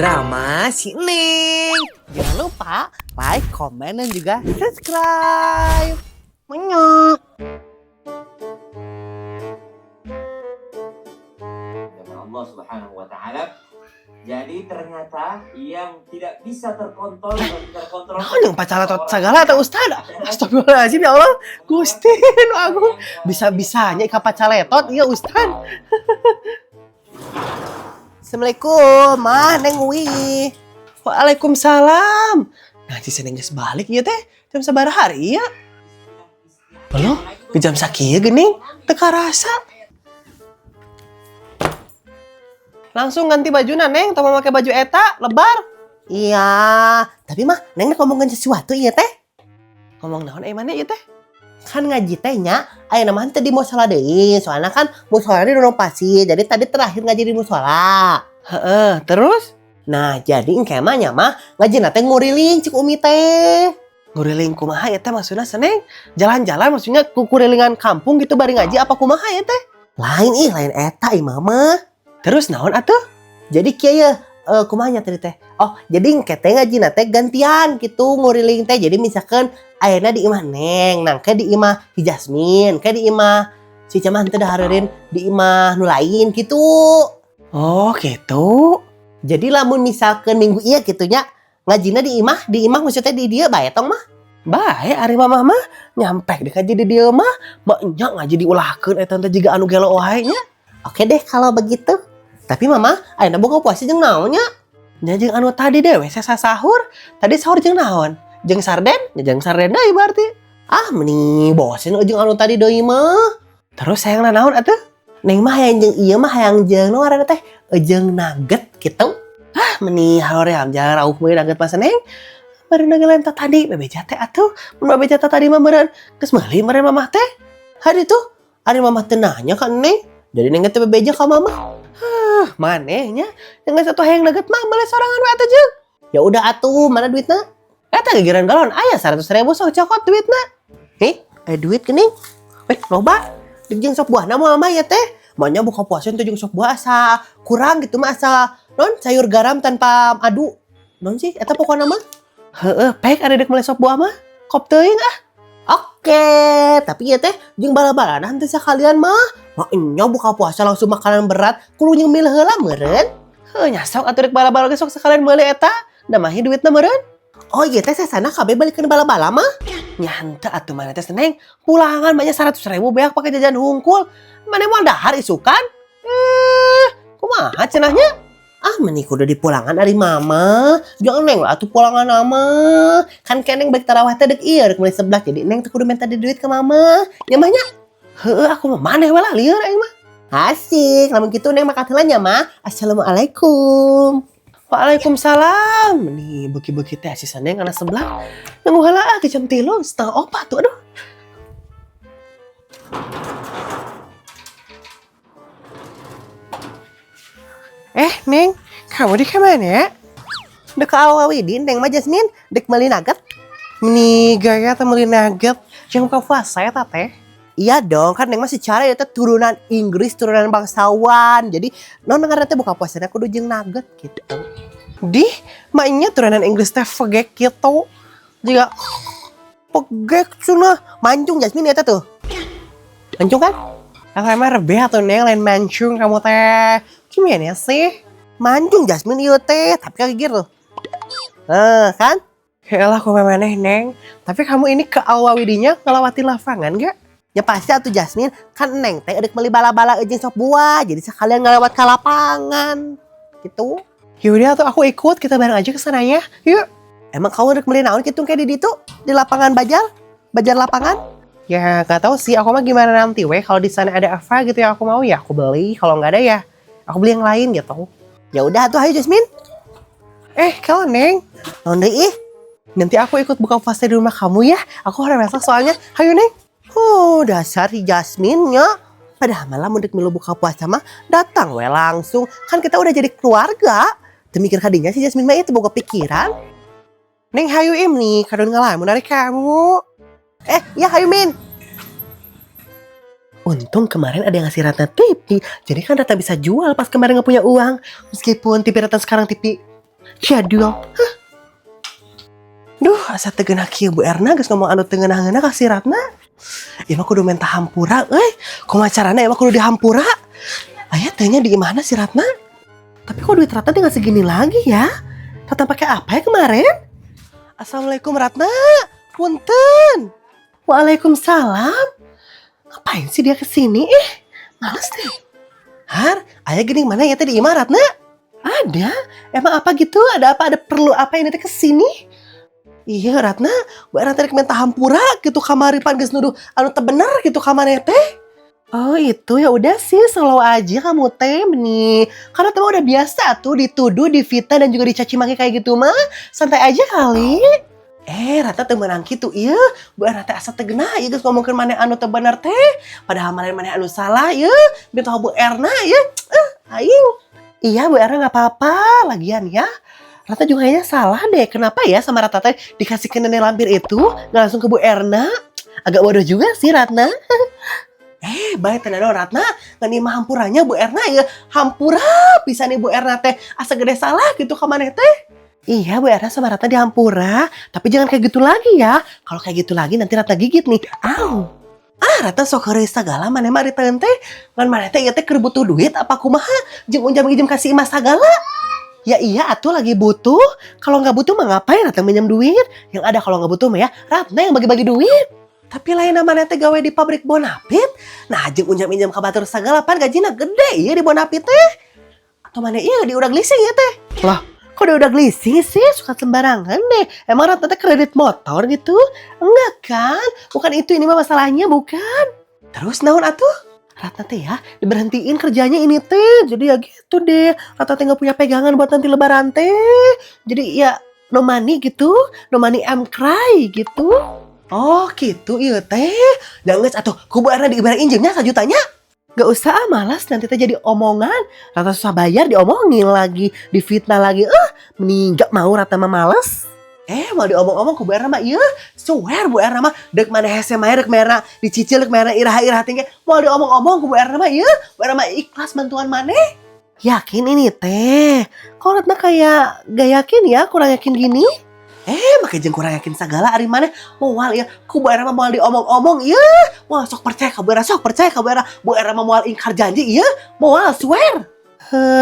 Drama si Neng. Jangan lupa like, komen, dan juga subscribe. Menyok. Allah Subhanahu wa Ta'ala. Jadi ternyata yang tidak bisa terkontrol dan terkontrol. Oh, yang pacaran atau segala atau ustad. Astagfirullahaladzim ya Allah. Gusti, aku bisa-bisanya ikan pacaletot iya ustad. Assalamualaikum, Mah Neng Wi. Waalaikumsalam. Nanti seneng geus balik ya teh. Jam sabaraha hari ya? Belum, ke jam sakieu geuning, teu karasa. Langsung ganti baju Neng, teu mau pakai baju eta, lebar. Iya, tapi mah Neng ngomongin sesuatu iya teh. Ngomong naon mana ieu teh? Kan ngaji teh nya, aya nama teh di mushola deui, soalnya kan mushola direnovasi. Jadi tadi terakhir ngaji di mushola. Heeh, terus? Nah, jadi engke mah nya mah ngajina teh nguriling cik Umi teh. Nguriling kumaha ya teh maksudna Seneng? Jalan-jalan maksudnya kurilingan kampung gitu bari ngaji apa kumaha ya teh? Lain eta imah mah. Terus naon atuh? Jadi kieu ya, kumaha nya tadi teh? Oh, jadi engke teh ngajina teh gantian gitu nguriling teh. Jadi misalkan ayeuna di imah Neng, nangke di imah si Jasmine, ke di imah si Camah teh dahareun di imah nu lain gitu. Oh, gitu. Jadi lamun misalkan minggu ieu kitu nya ngajina di imah maksudnya di dieu bae tong mah. Bae ari mamah mah nyampe di kaji di dieu mah, mak nya ngaji diulahkeun eta teh jiga anu gelo wae nya. Oke deh kalau begitu. Tapi mama, ayeuna buka puasa jeung naon nya? Nya jeung anu tadi dewe sesa sahur. Tadi sahur jeung naon? Jeung sarden? Nya jeung sarden deui berarti. Ah, meni bosen jeung anu tadi deui mah. Terus sayang naon atuh? Neng mah hayang jeung ieu mah hayang jeung nu ngaranna teh? Jeung nugget kitu. Ah, meni haloream jeung rauh meuli nugget mah Neng. Meureun ngeuleuh tadi bebeja teh atuh. Mun bebeja tadi mah meureun geus meuli meureun mamah teh. Hari tuh, ari mamah teh nanya ka Neng. Jadi Neng teh bebeja ka mamah. Manehnya yang satu hayang nugget mah boleh sorangan we atuh jeung. Ya udah atuh, mana duitna? Eta gegeran galon aya 100.000 sok cokot duitna. Duit geuning. Weh, loba. Jeung sok buahna mah ya teh. Manya buka puasa teh jeung sok buah asa kurang gitu mah asa non sayur garam tanpa adu. Non sih eta pokona mah. Heeh, pek ada dek meuli sok buah mah. Kop teuing ah. Oke, tapi ya teh jeung bala-balana teh sakalian mah. Wah, nya buka puasa langsung makanan berat, kudu jeung milih heula meureun. Heuh, nya sok atuh rek bala-bala ge sok sakalian meuli eta, da mah duitna meureun. Oh iya teh sasana kabeh balikeun bala-bala mah. Nya henteu atuh maneh teh Seneng, pulangan banyak 100.000 beak pake jajan hungkul. Maneh moal dahar isukan? Kumaha cenahnya? Ah, meni kudu dipulangan ari mama. Jangan Neng lah atuh pulangan mama. Kan keneng baik tarawih teh deuk ieu rek meuli seblak jadi Neng teh kudu minta di duit ke mama. Nya mah nya. Heuh, aku mah maneh we lah lieur aing mah. Asik, lamun kitu Neng makan heula nya mah. Assalamualaikum. Waalaikumsalam. Nih beuki-beuki teh si Neng kana seblak. Nunggu heula ah ke jam 3:30 tuh aduh. Neng, kamu di kemana ya? Dek Alwawidin, Neng mah Jasmine, dek meuli nugget. Nih gaya teh meuli nugget, jeung buka puasa ya teh. Iya dong, kan Neng mah secara ya teh turunan Inggris, turunan bangsawan. Jadi non ngaranna teh buka puasana kudu jeung nugget gitu. Di, maknya turunan Inggris teh fegek gitu. Juga fegek cenah, mancung Jasmine eta tuh. Mancung kan? Kakak mah rebe atuh Neng lain mancung kamu teh. Gimana sih? Mancung Jasmine ieu teh, tapi kagigir tuh. Kan? Yaelah ku maneh Neng. Tapi kamu ini ke Alwawidinya ngelawati lapangan gak? Ya pasti atuh Jasmine, kan Neng teh eudeuk meuli bala-bala jeung sok buah, jadi sekalian ngelewat ke lapangan. Gitu. Yaudah atuh aku ikut, kita bareng aja ke sana ya. Yuk. Emang kamu eudeuk meuli naon kitu kayak di ditu? Di lapangan bajar lapangan? Ya gak tahu sih, aku mah gimana nanti weh kalau di sana ada apa gitu yang aku mau ya aku beli, kalau nggak ada ya aku beli yang lain gitu. Ya udah tuh ayo Jasmine. Kalau Neng, naon deui? Nanti aku ikut buka puasa di rumah kamu ya. Aku harus masak soalnya. Hayu Neng. Dasar si Jasmine nya. Padahal malah mundek milu buka puasa mah datang we langsung. Kan kita udah jadi keluarga. Demikir kadinya si Jasmine mah itu boga pikiran. Neng hayu im nih, kadon ngalamun dari kamu. Ya hayu Min. Untung kemarin ada yang ngasih Ratna TV. Jadi kan Ratna bisa jual pas kemarin gak punya uang. Meskipun TV Ratna sekarang TV Jadul. Duh, asa tegenah kieu Bu Erna geus ngomong anu teu ngeunah-ngeunah ka si Ratna. Ieu mah kudu minta hampura euy. Kumaha carana ieu mah kudu dihampura. Aya teh nya di mana si Ratna? Tapi kok duit Ratna tinggal segini lagi ya? Ratna pakai apa ya kemarin? Assalamualaikum Ratna. Punten. Waalaikumsalam. Ngapain sih dia kesini? Males deh. Har, ayah gini mana ya tadi Ima Ratna? Ada? Emang apa gitu? Ada apa? Ada perlu apa ini teh kesini? Iya Ratna, Bu Ratna rek minta hampura gitu kamari pan geus nuduh anu teu bener gitu kamari teh. Oh itu ya udah sih slow aja kamu teh nih. Karena teman udah biasa tuh dituduh, difitnah dan juga dicaci maki kayak gitu mah. Santai aja kali. Ratna teu meunang kitu ieu. Bu Ratna teh asa teu geunah ieu geus ngomongkeun maneh anu teu bener teh. Padahal maneh anu salah ieu. Bintu Bu Erna ieu. Aing. Iya Bu Erna enggak apa-apa lagian ya. Ratna juga kayaknya salah deh. Kenapa ya sama Ratna teh dikasih ke nenek lampir itu nggak langsung ke Bu Erna? Agak bodoh juga sih Ratna. Baik tenan Ratna nganima hampurannya Bu Erna ya. Hampura bisa nih Bu Erna teh asa gede salah gitu ka maneh teh. Iya Bu Erna sama Ratna dihampura. Tapi jangan kayak gitu lagi ya. Kalau kayak gitu lagi nanti Ratna gigit nih. Au. Ratna sok heureuy sagala maneh mah diteun teh. Ngan maneh teh ieu teh keur butuh duit apa kumaha? Jeung unjam ngijem kasih imah sagala. Ya iya atuh lagi butuh. Kalau nggak butuh mah ngapain Ratna minjem duit? Yang ada kalau nggak butuh mah ya Ratna yang bagi-bagi duit. Tapi lain namanya teh gawe di pabrik Bonapit. Nah jeung unjam minjem ka batur sagala pan gajina gede ieu di Bonapit teh. Atau mana iya di udah leasing ya teh. Lah kok di udah leasing sih suka sembarangan deh. Emang Ratna teh kredit motor gitu? Enggak kan? Bukan itu ini mah masalahnya bukan. Terus naon atuh? Ratna teh ya diberhentiin kerjanya ini teh. Jadi ya gitu deh. Ratna teh gak punya pegangan buat nanti lebaran teh. Jadi ya no money gitu. No money I'm cry gitu. Oh gitu iya teh. Jangan atuh kubu Erna diibarat injemnya 1 jutanya. Gak usah malas nanti teh jadi omongan. Ratna susah bayar diomongin lagi. Difitnah lagi. Mending gak mau Ratna mah males. Mau diomong-omong ku Bu Erna mah iya. Swear Bu Erna mah dek mana hese mah dek merah dicicil dek merah irah-irah tinggi. Mau diomong-omong ku Bu Erna mah iya. Bu Erna mah ikhlas bantuan maneh. Yakin ini teh. Kok Ratna kayak gak yakin ya, kurang yakin gini? Makanya jeung kurang yakin segala ari maneh. Moal ya ku Bu Erna mah moal diomong-omong iya. Wah sok percaya ka Bu Erna, sok percaya ka Bu Erna. Bu Erna mah moal ingkar janji iya. Moal swear.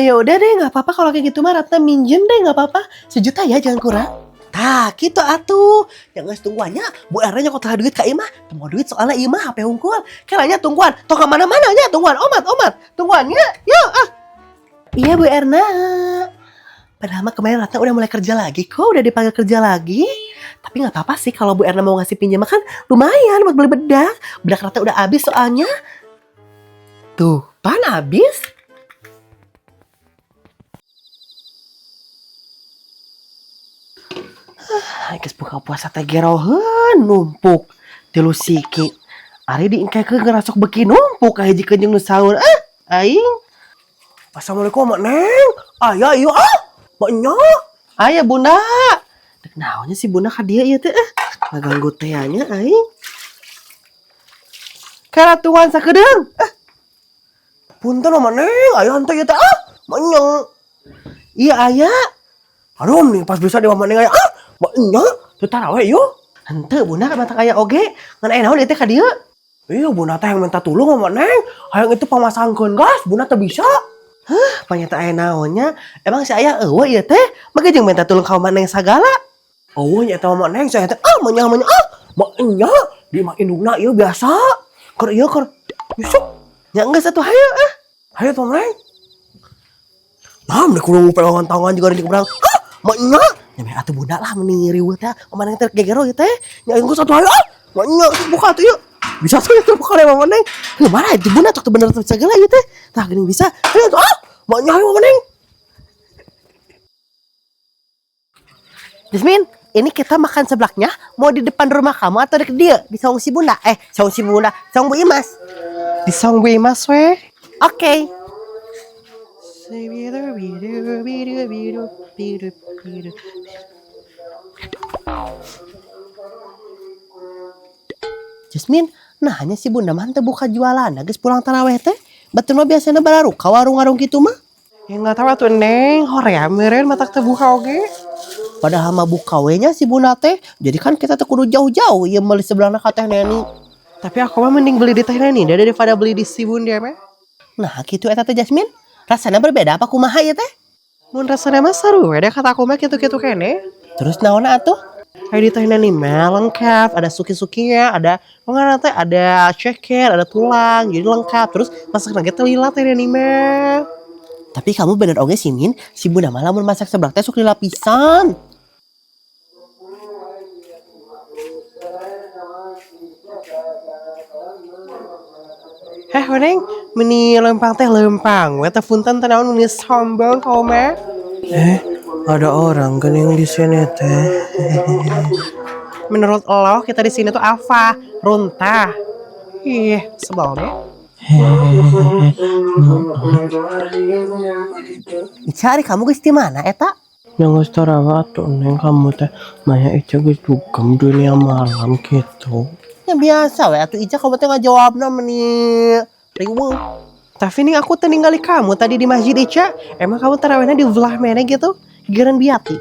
Ya udah deh nggak apa-apa kalau kayak gitu mah Ratna minjem deh nggak apa-apa. 1 juta ya jangan kurang. Tah gitu atuh. Yang geus tungguannya Bu Erna nyokot duit ka imah. Teu mau duit soalnya imah HP hungkul. Kelanya tungguan. Tong ka mana-mana nya tungguan. Omat. Tungguannya. Yuk Iya Bu Erna. Padahal mah kemarin Ratna udah mulai kerja lagi kok. Udah dipanggil kerja lagi. Tapi gak apa-apa sih kalau Bu Erna mau ngasih pinjaman kan lumayan buat beli bedak. Bedak Ratna udah habis soalnya. Tuh, pan habis. Geus buka puasa teh geroheun numpuk 3 siki. Ari diingkekeun ngerasok beki numpuk ka hiji keunjung nu saur. Aing. Assalamualaikum Mak Neng. Aya ieu Mak Nya. Aya Bunda. Dek naonnya si Bunda ka dieu ieu teh ngaganggu teh nya aing. Karatuan sakedeung. Punten Mak Neng, aya henteu ieu teh Mak Nya. Iya aya. Aduh nih pas bisa di Mak Neng aya Nya, teu taraweh yuk. Henteu Bunda mata kaya oge. Ngan aya naon ieu teh ka dieu? Iya Bunda teh yang minta tulung sama Neng. Hayang itu pamasangkeun gas, Bunda teh bisa. Panyata aya naonnya? Emang si aya eueuh ieu teh? Make jeung minta tulung ka Neng sagala. Eueuh nya eta mah Neng saya teh Mak Nya di mah indungna ieu biasa. Keur ieu keur yusuk. Nya geus atuh hayu Hayu tuh Neng. Nah, mending kudu pegangan tangan juga di urang. Mak Nya nya atuh Bunda lah meni riweuh teh Mama Neng teh gegero ieu teh nya engko satu hayu Mak Nya buka atuh yuk bisa tuh itu buka le Mama Neng mana itu Bunda tuh bener tuh segala ieu teh tah geuning bisa ayo tuh Mak Nya hayu Mama Neng. Jasmine ini kita makan seblaknya mau di depan rumah kamu atau di dia di saung si Bunda saung si Bunda saung Bu Imas di saung Bu Imas weh. Oke. Jasmine, nah hanya si Bunda mah teu buka jualan, geus pulang taraweh teh. Batur mah biasana bararuka warung-warung kitu mah. Ya nggak tahu atuh Neng, horea meureun matak teu buka oge. Padahal mah buka we nya si Bunda teh. Jadi kan kita teh kudu jauh-jauh ieu meuli sebelahna ka Teh Neni. Tapi aku mah mending beli di Teh Neni daripada beli di si Bunda mah. Nah, gitu eta teh Jasmine. Rasana berbeda apa kumaha ieu teh? Mun rasana mah saru we da kata aku mah kitu-kitu kene. Terus naonna atuh? Kayak di Teh Neni mah lengkap, ada suki-sukinya, ada pokoknya teh ada ceker, ada tulang, jadi lengkap. Terus masak nugget teh lila Teh Neni mah. Tapi kamu bener oge sih Min, si Bunda mah lamun masak seblak teh sok lila pisan. Weneng, meni lempang teh lempang, we teh punten teh naon meni sombong kau mah. Ada orang gening di sini teh. Menurut lo kita di sini tuh apa? Runtah. Ih, sebel deh. Cari kamu geus di mana eta? Yang Tarawat tuh neng kamu teh maya Ica geus dugem dunia malam gitu. Ya biasa we atuh Ica kamu teh ngajawabna meni riweuh. Tapi nih aku teh ningali kamu tadi di masjid Ica. Emang kamu tarawihnya di belah mana gitu? Giran biati.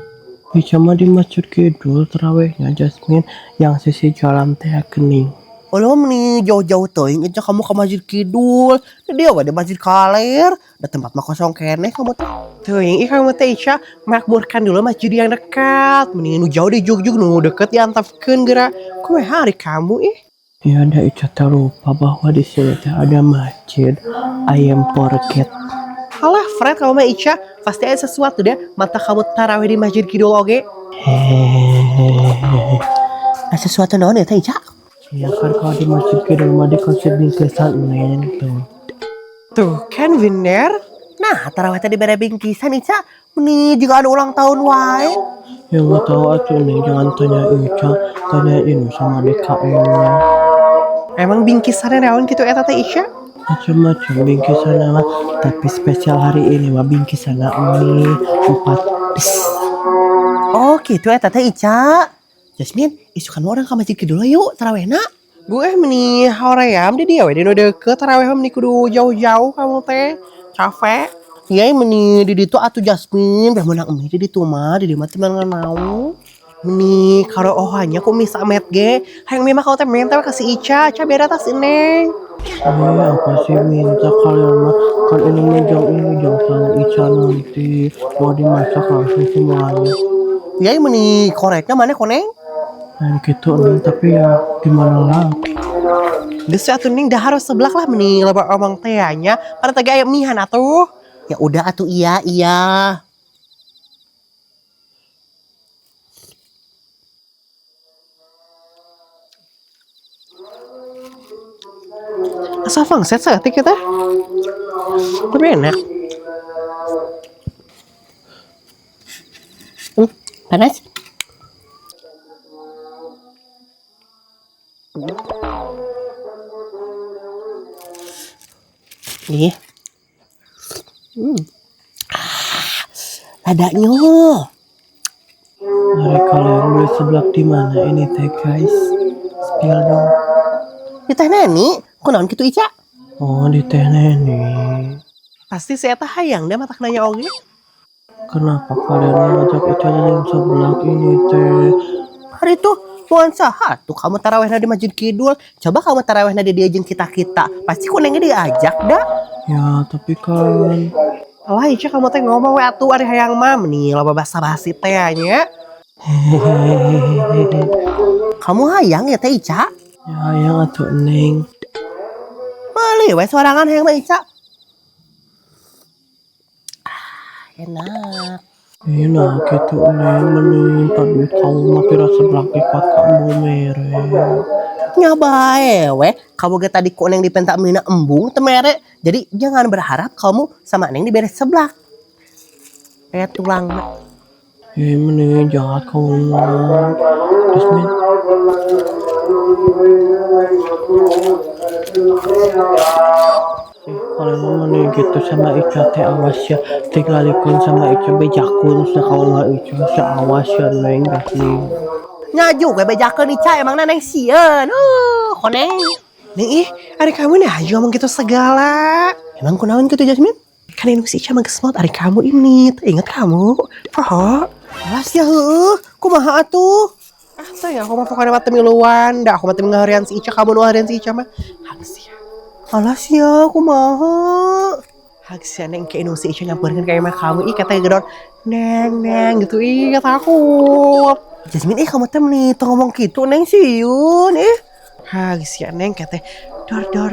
Ica mah di Masjid Kidul tarawihnya Jasmine yang sisi jalan teh kening. Oh lo meni jauh-jauh teuing Ica kamu ke Masjid Kidul. Dia we di Masjid Kaler, da tempat mah kosong keneh kamu teh. Teuing kamu teh Ica makmurkan dulu masjid yang dekat. Mending nu jauh di Jugjug nu deket diantapkeun geura. Kumaha hari kamu ih? Ya ada Ica lupa bahwa di sini teh ada masjid ayam porket. Halah Fred kamu mah Ica pasti ada sesuatu deh mata kamu tarawih di Masjid Kidul oge. Ada sesuatu naon ya teh Ica? Ya kan kalau di Masjid Kidul mah dikonsep bingkisan neng tuh. Tuh kan bener. Nah tarawih tadi bere bingkisan Ica. Nih jika ada ulang tahun wae. Ya nggak tahu atuh neng jangan tanya Ica, tanyain sama DKM-nya. Emang bingkisannya naon gitu eta teh Ica? Macam-macam bingkisan mah, tapi spesial hari ini mah bingkisan mie 4 piece. Oh gitu eta teh Ica. Jasmine, isukan orang ka masjid dulu yuk tarawihna. Gue meni hoream di dia we di deket tarawih meni kudu jauh-jauh kamu teh. Capek. Iya meni di ditu atuh Jasmine, beh meunang emi di ditu mah di dieu mah teh nganau. Meni karo ohanya ku misa met ge. Hayang mie mah kau teh minta ka si Ica, Ica beda tas Neng. Apa sih minta kalian mah kan ini jam sama Ica nanti mau dimasak langsung semuanya. Ya meni koreknya mana koneng? Nah gitu nih tapi ya gimana lagi? Geus atuh ning dah harus seblak lah meni loba omong teh nya pada teh aya mihan atuh. Ya udah atuh iya. Asa fangset saeutik kita. Tapi enak. Panas? Ih. Ladanya. Mari kalian beli seblak di mana ini teh guys? Spill dong. Di Teh Neni, kunaon kitu Ica? Oh di Teh Neni. Pasti saya teh hayang deh matak nanya oge. Kenapa kalian ngajak Ica jajan seblak ini teh? Hari itu bukan saha tuh kamu tarawihna di Masjid Kidul. Coba kamu tarawihna di dia jeung kita. Pasti kunengnya diajak dah. Ya tapi kan lah Ica kamu teh ngomong we atuh ari hayang mah nih loba basa-basi teh nya. Kamu hayang ya teh Ica? Ya hayang atuh Neng. Meuli we sorangan hayang mah Ica. Enak. Enak gitu Neng meninta duit kamu mah pira seblak dikuat kamu mere. Nya bae we, kamu ge tadi ku Neng dipenta mina embung teu mere. Jadi jangan berharap kamu sama Neng diberes seblak. Kayak tulangna. Mending jahat kamu mah. Jasmine. Kalau mending gitu sama Ica teh awas ya. Tinggalikeun sama Ica bejakun sakalunga Ica awas ya Neng Jasmine. Ngaju gue bejakeun Ica emangna Neng sieun. Koneng. Nih ih, ada kamu nih aja ngomong gitu segala. Emang kunaon gitu Jasmine? Kan ini si Ica magesmot hari kamu ini. Ingat kamu? Poho. Alas ya kumaha atuh. Teh aku mah pokoknya mati miluan. Dah aku mati ngaharian si Ica kamu ngaharian si Ica mah. Hagus ya. Alas ya kumaha. Hagus ya neng kayak si Ica nyamperin kayak mah kamu. Ih katanya gedon. Neng gitu. Ih takut. Jasmine kamu teh nih ngomong gitu neng siun. Hagus ya neng katanya. Dor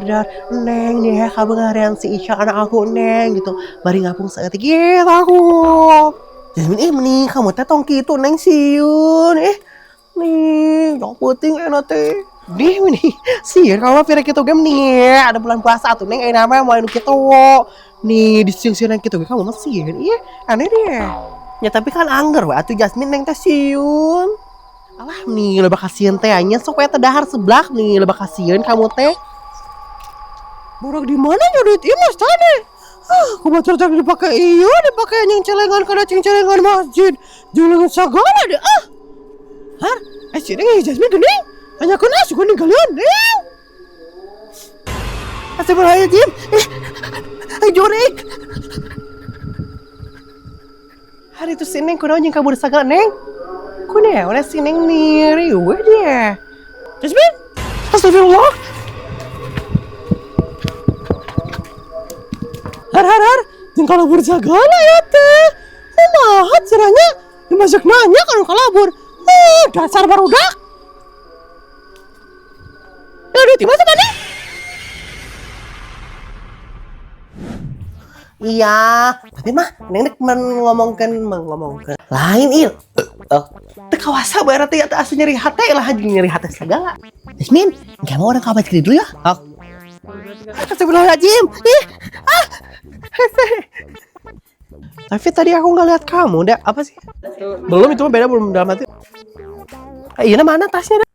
neng nih kamu ngaharian si Ica anak aku neng gitu. Bari ngapung seetik. Ih takut. Jasmine mending kamu teh tong gitu neng siun. Nih yang penting enak teh. Nih sih kalau pirek gitu game nih ada bulan puasa tuh neng nama mau gitu. Nih di siang-siang gitu kamu masih iya aneh deh. Ya tapi kan angger wah atuh Jasmine neng teh siun. Alah nih lebah kasihan teh nya supaya tedahar sebelah nih lebah kasihan kamu teh. Borok di mana nyurit imas tadi? Aku mau cocok dipakai iya dipakai yang celengan karena celengan masjid. Celengan segala deh Har, sini nggak Jasmine gening. Hanya kena suka nih kalian. Astagfirullahaladzim. Jorik. Hari itu si Neng kunaon jeung kabur sagala Neng. Kunaon oleh si Neng nih riweuh dia. Jasmine. Astagfirullah. Har. Jeung kalabur sagala ya teh. Kumaha caranya? Dimasak nanya kalau kalabur. Dasar barudak. Aduh, di mana tadi? Iya, tapi mah neng mengomongkan lain il. Teu kawasa bae teh asa nyeri hate lah nyeri hate segala. Jasmine, enggak mau orang kabar dulu ya. Astagfirullahaladzim. Tapi tadi aku nggak lihat kamu, dah apa sih? Belum itu mah beda belum dalam hati. Iya mana tasnya dah?